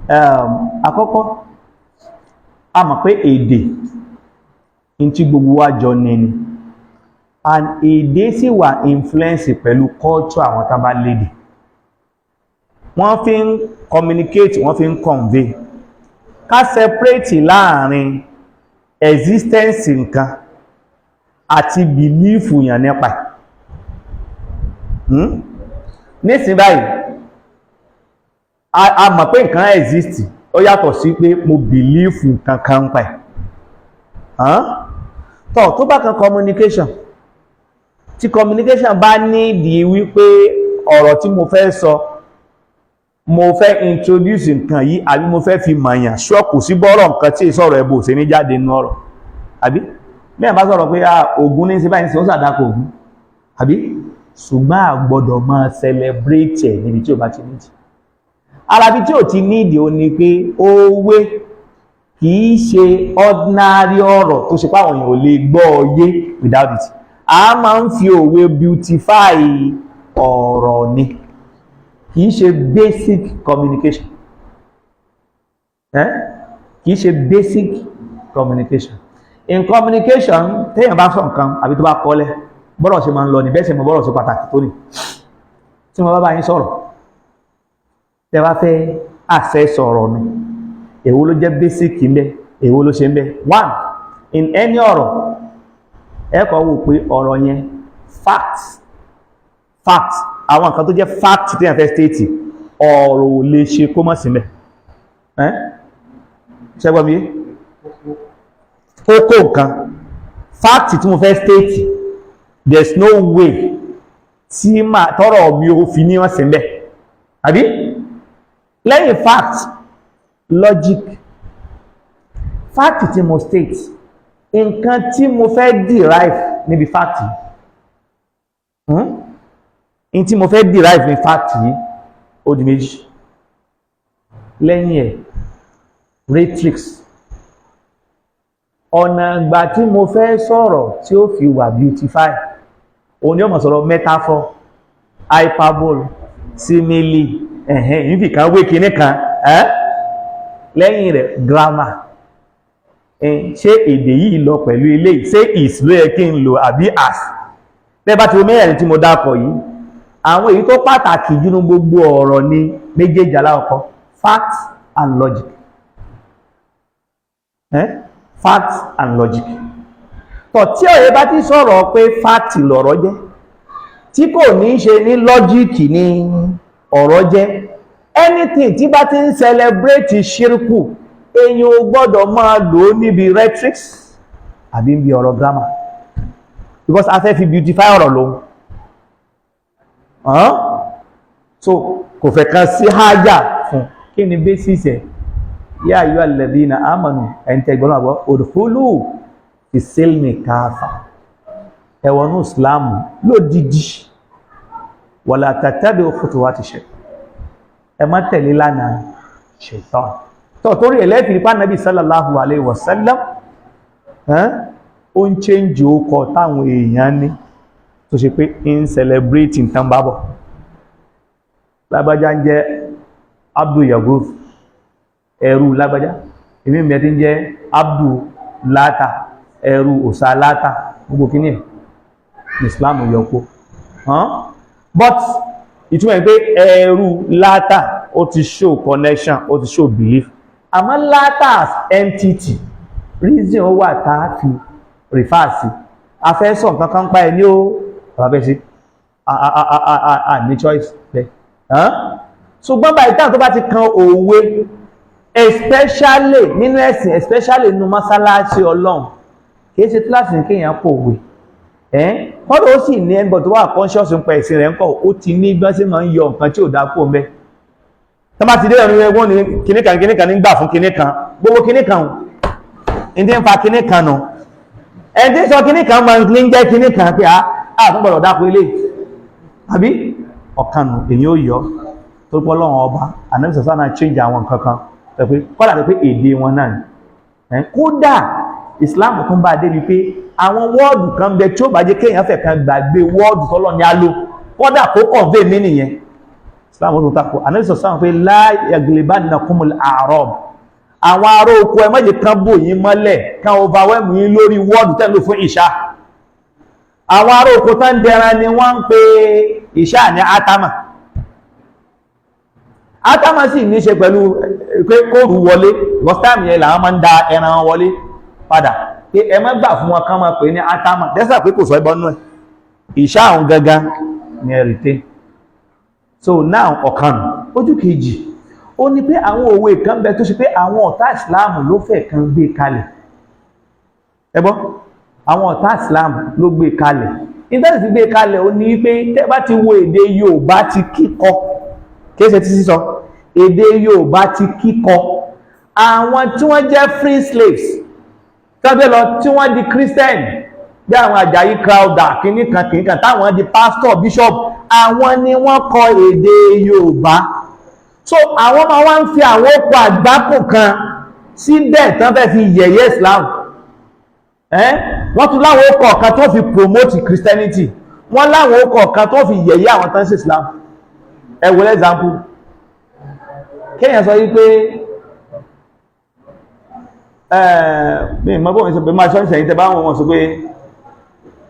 Àkọ́kọ́ a mọ̀ pé èdè in tí gbogbo wa jọ ní and èdè sì wà influence pẹ̀lú culture àwọn tán bá lédè, wọ́n fi ń communicate, wọ́n fi ń convey. Ká separate láàrin existence nǹkan àti belief yàn nípa nísìn báyìí a mọ̀ pé nǹkan exist, ó yàtọ̀ sí pé mo belief nǹkan kan pa tó bá kan communication, tí communication bá nídìí wípé ọ̀rọ̀ tí mo fẹ́ sọ mo fẹ́ introduce nǹkan yìí àbí mo fẹ́ fi mọ̀yàn ṣọ́kù sí bọ́rọ̀ nǹkan tí ìsọ̀rọ̀ ẹbò ṣe ní jáde nínú ọ̀rọ̀, àbí mẹ́rin bá sọ̀rọ̀ pé Ògún ní sí báyìí sí ó sàdákò Ògún, àbí ṣùgbọ́n a gbọ́dọ̀ máa celebrate ẹ̀ níbi tí ó bá ti nídìí. Alábi tí ò ti nídìí ó ní pé òwe kìí ṣe ordinary ọ̀rọ̀ tó ṣe páwọn èèyàn ò lè gbọ́ ọyé without it. A máa ń fi òwe beautify ọ̀rọ̀ ni, kìí ṣe basic communication. Kìí ṣe basic communication. In communication, téèyàn bá sọ nǹkan àbí tó bá kọ́lẹ̀, bọ́rọ̀ ṣe máa ń lọ ní bẹ́ẹ̀ ṣe mọ̀ bọ́rọ̀ ṣe pàtàkì tó ní. Tí mo bá yín sọ̀rọ̀, tẹ́ bá fẹ́ access ọ̀rọ̀ mi, èwo ló jẹ́ basic ń bẹ, èwo ló ṣe ń bẹ. One, in any ọ̀rọ̀, ẹ kọ́ wò pé ọ̀rọ̀ yẹn fact àwọn nǹkan tó jẹ́ fact tí a fẹ́ state ọ̀rọ̀ ò lè ṣe kó mọ́ sí mẹ́ ṣẹ́gbọ́n mi kókó nǹkan fact tí mo fẹ́ state there's no way tí tọ́rọ̀ mi ò fi ní wọ́n sí mẹ́, àbí lẹ́yìn fact logic. Fact tí mo state nǹkan tí mo fẹ́ derive níbi fact in tí mo fẹ́ derive ní fact yìí ó di méjì. Lẹ́yìn ẹ̀ rhetorics, ọ̀nà ìgbà tí mo fẹ́ sọ̀rọ̀ tí ó fi wà beautify, òun ni ó mọ̀ sọ̀rọ̀ metaphor, hyperbole, simile, níbi kan wé kíní kan. Lẹ́yìn rẹ̀ grammar, ṣé èdè yìí lọ pẹ̀lú eléyìí, ṣé is ló yẹ kí n lò àbí as. Bẹ́ẹ̀ bá ti wo mẹ́rin tí mo dákọ̀ yìí, àwọn èyí tó pàtàkì jù ní gbogbo ọ̀rọ̀ ni méjèèjì aláwọ̀kọ́, fact and logic. Fact and logic. Tọ̀ tí ọ̀yẹ́ bá ti sọ̀rọ̀ pé fact lọ̀rọ̀ jẹ́, tí kò ní ṣe ní logic ní ọ̀rọ̀ jẹ́, anything tí bá ti ń celebrate ṣírkù, èyàn ò gbọ́dọ̀ máa lò níbi rhetorics àbí níbi ọ̀rọ̀ grammar, because a fẹ́ fi beautify ọ̀rọ̀ lóhun. So kò fẹ́ kan sí hájà fún kí ni basis ẹ̀ yá ayyuha alladhina amanu ẹ̀ntẹ́ ìgbọ́nà àbọ̀ udkhulu fi silmi káfà, ẹ̀wọ̀nú islamu lódìdí wala tattabi'u khutuwati shaytan, ẹ má tẹ̀lé lánàá shaytan. Torí ẹlẹ́fì nípa Nabi sallallahu alaihi wasallam ó ń change ókọ táwọn èèyàn ní tó ṣe pé in celebrating tán bábọ̀. Lágbájá ń jẹ́ Abdul Yaguf, ẹrú lágbájá, èmi mẹ́ tí ń jẹ́ Abdul Lata, ẹrú òsà Lata, gbogbo kí ní Islam yọkó. But ìtumọ̀ pé ẹrú Lata ó ti show connection, ó ti show belief. Àmọ́ Lata as entity, reason ó wà táà fi refer sí. A fẹ́ sọ nǹkan kan pa ẹ ní ó rọ̀bẹ́ sí. Ní choice bẹ́ẹ̀. Ṣùgbọ́n báyìí táà tó bá ti kan òwe, especially nínú ẹ̀sìn, especially nínú mọ́sálásí Ọlọ́run, kìí ṣe kíláàsì ní kéèyàn pò òwe. Kọ́dọ̀ ó sì ní ẹgbẹ̀ tó wà conscious ń pa ẹ̀sìn rẹ̀ ń kọ́, ó ti ní gbọ́n sí máa ń yọ nǹkan tí ò dá kó mẹ́. Tó bá ti dé ọ̀rọ̀ ẹgbọ́n ní kíníkan ní gbà fún kíníkan, gbogbo kíníkan ní tí ń fa kíníkan nù. Ẹni tí sọ kíníkan máa ń jẹ́ kíníkan pé tó gbọ́dọ̀ dákó ilé. Àbí ọ̀kanù èyí ó yọ tó pọ́ lọ́wọ́ ọba, Ànábì sọ̀sọ́ náà change àwọn nǹkan kan, kọ́dà pé èdè wọn náà ni. Kódà Islam tún bá dé bí pé àwọn wọ́ọ̀dù kan bẹ tí ó bá jẹ́ kéèyàn fẹ́ kan gbàgbé wọ́ọ̀dù tọ́lọ̀ ní á lò, kódà kó convey meaning yẹn. Islam ó tún tako Ànábì sọ̀sán pé la yaglibannakumul a'rab, àwọn ará oko ẹ má jẹ́ kán bò yín mọ́lẹ̀ kán overwhelm yín lórí wọ́ọ̀dù tẹ́lú fún ìṣá. Àwọn ará oko tán dẹran ni wọ́n ń pe ìṣá ní atama. Atama sì ní ṣe pẹ̀lú pé kóòrù wọlé lọ́sítàmì yẹn làwọn máa ń da ẹran wọlé padà pé ẹ má gbà fún wọn kán máa pè ní atama dẹ́sà pé kò sọ ẹbọn náà ìṣá àwọn gangan ní ẹ̀rìtẹ́. So now ọ̀kan ojú kejì ó ní pé àwọn òwe kan bẹ tó ṣe pé àwọn ọ̀tá Islam ló fẹ́ kan gbé kalẹ̀. Ẹgbọ́n àwọn ọ̀tá Islam ló gbé kalẹ̀. Ìtẹ́sì ti gbé kalẹ̀ ó ní pé tẹ́ bá ti wo èdè Yorùbá ti kíkọ kéèsẹ̀ tí sísọ èdè Yorùbá ti kíkọ àwọn tí wọ́n jẹ́ free slaves tọ́jẹ́ lọ tí wọ́n di Christian bí àwọn Àjàyí Crowther kìnnìkan táwọn di pastor bishop àwọn ni wọ́n kọ èdè Yorùbá. So àwọn máa wá ń fi àwọn òkú àgbákò kan síbẹ̀ tán fẹ́ fi yẹ̀yẹ́ Islam. Wọ́n tún láwọn òkú ọ̀kan tó fi promote Christianity, wọ́n láwọn òkú ọ̀kan tó fi yẹ̀yẹ́ àwọn tán sí Islam. Ẹ wò example kéèyàn sọ wípé bí ìmọ́bọ̀ wọn sọ pé máa ṣọ́nṣẹ́ yìí tẹbá wọn sọ pé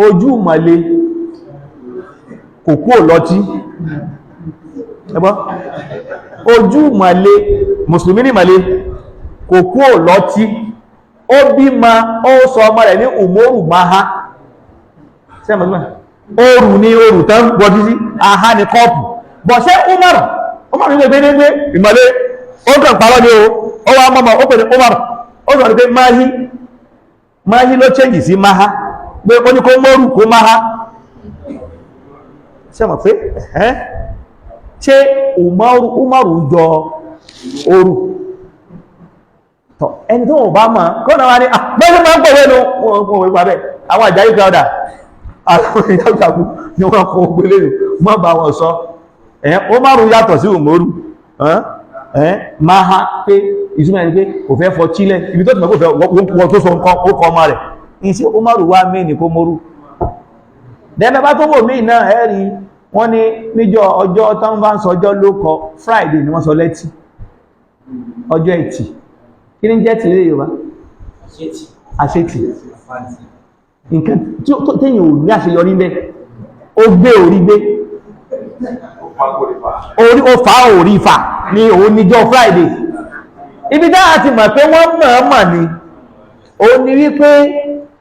ojú mọ̀lé kò kú òlọ́tí ẹgbọ́ ojú mọ̀lé mùsùlùmí ní mọ̀lé kò kú òlọ́tí ó bí ma ó sọ ọmọ rẹ̀ ní umoru maha sẹ́mọ̀lúmọ̀ oòrùn ní oòrùn tán gbọ́dí sí aha ní kọ́ọ̀pù bọ̀ ṣe Umar ní gbẹ́gbẹ́ ìmọ̀lé ó kàn pàrọ̀ ní ó wá mọ́mọ̀ ó pè ní Umar ó sọ ní pé máhí ló change sí máhá pé ó ní kó mọ́rù kó máhá ṣe mọ̀ pé ṣe Umaru jọ oòrù tọ̀ ẹni tó wọ́n bá mọ̀ kọ́ náà wá ní bẹ́ẹ̀ máa ń pọ̀ wẹ́nu wọ́n wípa bẹ́ àwọn Àjàyí Crowther àwọn ìyàgbàgbù ni wọ́n kọ́ gbélé mọ́ bá wọn sọ Umaru yàtọ̀ sí Umaru máa ha pé ìsúnmọ̀ ẹni pé kò fẹ́ fọ chílẹ̀ ibi tó ti mọ̀ kò fẹ́ wọ́n tó sọ nǹkan ó kọ ọmọ rẹ̀ ìsí Umaru wá mí ní kó mọ́rú dẹ́nà bá tó wò mí náà ẹ̀rí wọ́n ní níjọ ọjọ́ tán bá ń sọ ọjọ́ ló kọ Friday ni wọ́n sọ lẹ́tì ọjọ́ ẹtì kí ní jẹ́ ti ilé Yorùbá àṣetì nǹkan tó téèyàn ò ní àṣeyọrí bẹ́ ó gbé orí gbé orí ó fa orí fa ní òun níjọ́ Friday ibi dáa ti mọ̀ pé wọ́n mọ̀ ní ó ní wípé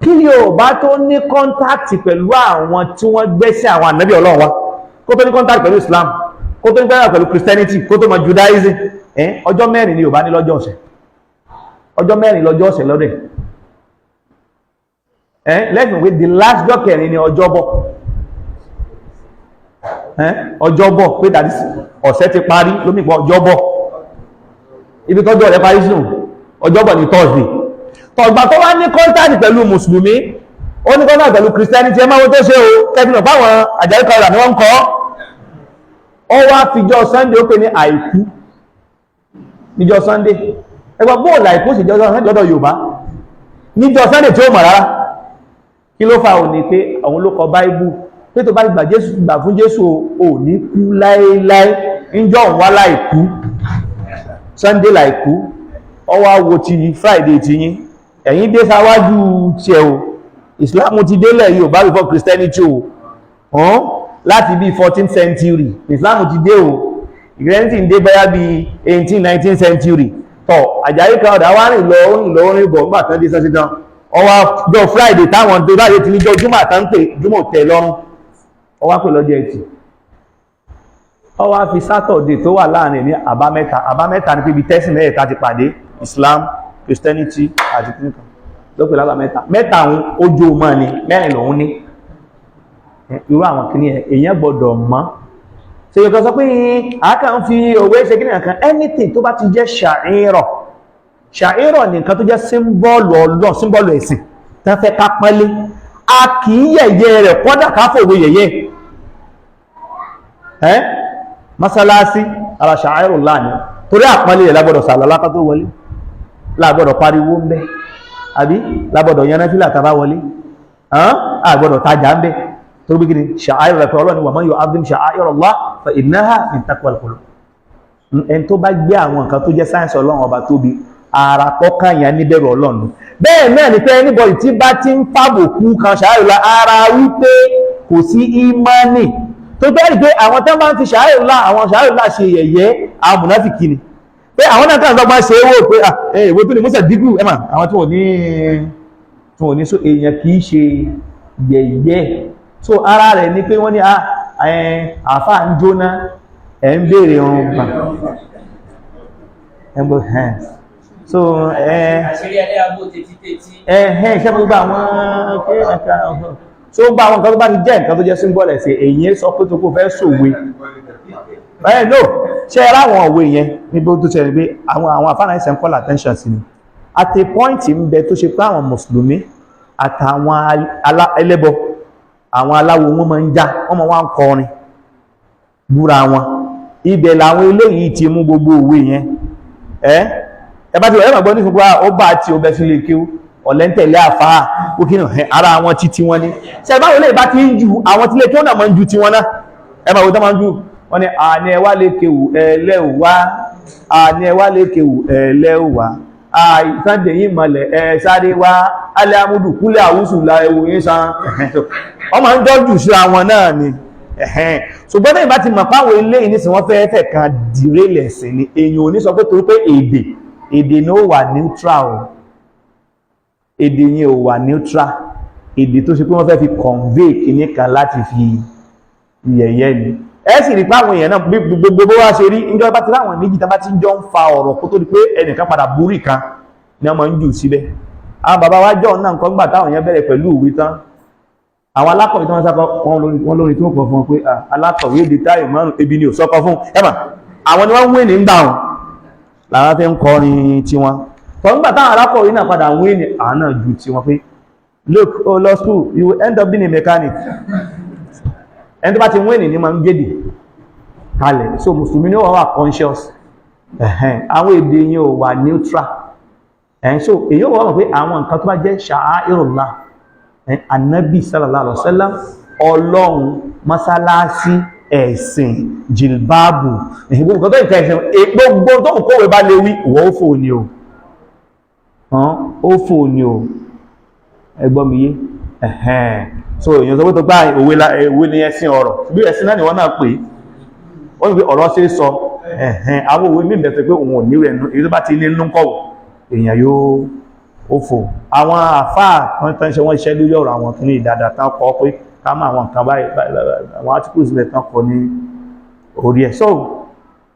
kí Yorùbá tó ní kọ́ntáàtì pẹ̀lú àwọn tí wọ́n gbẹ́sẹ̀ àwọn ànábì Ọlọ́run wa kó tó ní kọ́ntáàtì pẹ̀lú Islam kó tó ní kọ́ntáàtì pẹ̀lú Christianity kó tó mọ̀ Judaism ọjọ́ mẹ́rin ni Yorùbá ní lọ́jọ́ ọ̀sẹ̀ ọjọ́ mẹ́rin lọ́jọ́ ọ̀sẹ̀ lọ́dẹ̀ lẹ́gbẹ̀ẹ́ pé the last jọ́ kẹrin ni ọjọ́bọ̀ ọjọ́bọ̀ pé dàdí ọ̀sẹ̀ ti parí lómìpọ̀ ọjọ́bọ̀ ibi tọ́jọ́ rẹ̀ parí sínú ọjọ́bọ̀ ní Thursday tọ̀gbà tó wá ní kọ́ntàtì pẹ̀lú mùsùlùmí ó ní kọ́ntàtì pẹ̀lú Christianity ẹ máa wọ́n tó ṣe o kẹfìnà fáwọn Àjàyí Crowther ni wọ́n ń kọ́ ọ wá fìjọ Sunday ó pè ní àìkú níjọ Sunday ẹgbẹ́ bóòlù àìkú sì jọ Sunday lọ́dọ̀ Yorùbá níjọ Sunday tí ó mọ̀ rárá kí ló fa òní pé àwọn ló kọ Báíbù pé tó bá gbà fún Jésù ò ní kú láéláé níjọ́ òun wá láìkú Sunday láìkú ọwọ́ wo ti Friday ti yín ẹ̀yin dé sáwájú tí ẹ̀ o Islam ti délẹ̀ Yorùbá before Christianity o láti bí 14th century Islam ti dé o Christianity ń dé báyá bí 18th-19th century tọ́ Àjàyí Crowther wá rìn lọ orin bọ̀ nígbà tán dé sẹ́sí dán ọwá jọ Friday táwọn tó báyé ti ní jọ Jímọ̀ tán pè Jímọ̀ tẹ̀ lọ́rùn ọwá pè lọ́jọ́ Ẹtì ọwá fi Saturday tó wà láàrin ní àbámẹ́ta ní pé ibi tẹ́sì mẹ́ẹ̀ta ti pàdé Islam Christianity àti kíníkan lópin lábàmẹ́ta mẹ́ta àwọn ojú ọmọ ni mẹ́rin lòun ní irú àwọn kìíní èèyàn gbọ́dọ̀ mọ̀ ṣe yóò sọ pé àákà ń fi òwe ṣe kíní kan anything tó bá ti jẹ́ ṣàírọ̀ nìkan tó jẹ́ símbọ́ọ̀lù Ọlọ́run símbọ́ọ̀lù ẹ̀sìn tán fẹ́ ká pẹ́lé a kìí yẹ̀yẹ́ rẹ̀ kọ́dà ká fòwe yẹ̀yẹ́ mọ́sálásí ara ṣàírọ̀ láàrin torí àpọ́nlé rẹ̀ lágbọ́dọ̀ sàlọ́ lápá tó wọlé lágbọ́dọ̀ pariwo ń bẹ́ àbí lágbọ́dọ̀ yanáfílà tàbá wọlé àgbọ́dọ̀ tajà ń bẹ́ tó gbé gini sha'air rẹ̀ pé Ọlọ́run wa man yu'azzim sha'air Allah fa innaha min taqwal qulub. Ẹni tó bá gbé àwọn nǹkan tó jẹ́ sáyẹ́nsì Ọlọ́run ọba tóbi ara kọ́kàn yẹn níbẹ̀rù Ọlọ́run. Bẹ́ẹ̀ náà ni pé anybody tí bá ti ń fàbùkù kan sha'air Allah ara wípé kò sí ìmánì tó bẹ́ẹ̀ pé àwọn tó máa ń fi sha'air Allah ṣe yẹ̀yẹ́ àwọn mùnáfìkì ni pé àwọn náà kàn lọ́gbọ́n ṣe owó pé ìwé tó ní mọ́sẹ̀ dígù ẹ̀mà àwọn tí wọ́n ní so èèyàn kìí ṣe yẹ̀yẹ́ so ara rẹ̀ ní pé wọ́n ní àfáà ń jóná ẹ̀ ń béèrè ohun gbà ẹgbẹ́ so ṣe gbogbo àwọn so gba àwọn nǹkan tó bá ti jẹ́ nǹkan tó jẹ́ symbol ẹ̀ sí èyí sọ pé tó kó fẹ́ sòwe no ṣe ráwọn òwe yẹn níbi tó ṣe rí pé àwọn àfáàná ìṣẹ́ ń call attention sí ni at a point ń bẹ tó ṣe pé àwọn mùsùlùmí àtàwọn ẹlẹ́bọ àwọn aláwo wọn máa ń já wọ́n máa wá ń kọrin búra wọn ibẹ̀ làwọn eléyìí ti mú gbogbo òwe yẹn ẹ bá ti wọ̀ ẹ́ màgbọ́n ní fún pé ó bá ti ọbẹ̀ sílé kí ọ̀lẹ́ntẹ̀lẹ́ àfáà ó kí náà ara wọn títí wọn ní ṣe báwo lè bá ti ń ju àwọn tí lè kí ó náà máa ń ju ti wọn náà ẹ máa wò tó máa ń ju wọ́n ní àní ẹwà lè kéwù ẹlẹ́wà àní ẹwà lè kéwù ẹlẹ́wà àìsàndè yìí mọ̀lẹ̀ ẹ sáré wá alẹ́ amúdù kúlẹ̀ àwúsù la ẹwù yìí san wọ́n máa ń dọ́jù sí àwọn náà ni ṣùgbọ́n náà ìbá ti mọ̀ páwọn ilé yìí nísìn wọ́n fẹ́ fẹ́ kan dìrélẹ̀ sí ni èyàn ò ní sọ pé torí pé èdè ní ó wà neutral èdè yẹn ò wà neutral èdè tó ṣe pé wọ́n fẹ́ fi convey kìíní kan láti fi yẹ̀yẹ́ ni ẹ sì rí páwọn èèyàn náà gbogbo bó wá ṣe rí ìjọba bá ti láwọn méjì tán bá ti jọ ń fa ọ̀rọ̀ kó tó di pé ẹnìkan padà borí kan ní ọmọ ń jù síbẹ̀ àwọn bàbá wa jọ náà nǹkan gbà táwọn èèyàn bẹ̀rẹ̀ pẹ̀lú ìwé tán àwọn alákọ̀wé tán sákọ̀ wọn lórí tí wọ́n kọ̀ fún wọn pé alákọ̀wé èdè táyì márùn ebi ni ò sọ́kọ̀ fún ẹ̀mà àwọn ni wọ́n ń wé ní gbà wọn làwọn fi ń kọrin tiwọn tó ń gbà táwọn alákọ̀wé náà padà ń wé ní àwọn náà ju tiwọn pé look oh law school you will end up being a mechanic ẹni tó bá ti wẹ́nì ní ma ń gẹ́dì kalẹ̀ so mùsùlùmí ní wọ́n wà conscious àwọn èdè yìí ò wà neutral so èyí wọ́n mọ̀ pé àwọn nǹkan tó bá jẹ́ sha'airullah An-Nabi sallallahu alaihi wasallam ọlọ́run mọ́sálásí ẹ̀sìn jìlbáàbù gbogbo tó ìkẹ́ ẹ̀sìn gbogbo tó ń kówé bá lè wí wọ́n ó fò ní o ẹgbọ́n mi yé so èyàn sọ pé tó gbá òwe ní ẹ̀sìn ọ̀rọ̀ bí ẹ̀sìn náà ni wọ́n náà pè ó ní pé ọ̀rọ̀ ṣe sọ àwọn òwe mí bẹ̀tẹ̀ pé òun ò ní rẹ̀ èyí tó bá ti ní nínú kọ̀wọ̀ èyàn yóò ó fò àwọn àfáà kan tán ṣe wọ́n iṣẹ́ lórí ọ̀rọ̀ àwọn kìíní ìdàdà tán kọ́ pé ká mọ àwọn nǹkan báyìí àwọn articles rẹ̀ tán kọ ní orí ẹ̀ so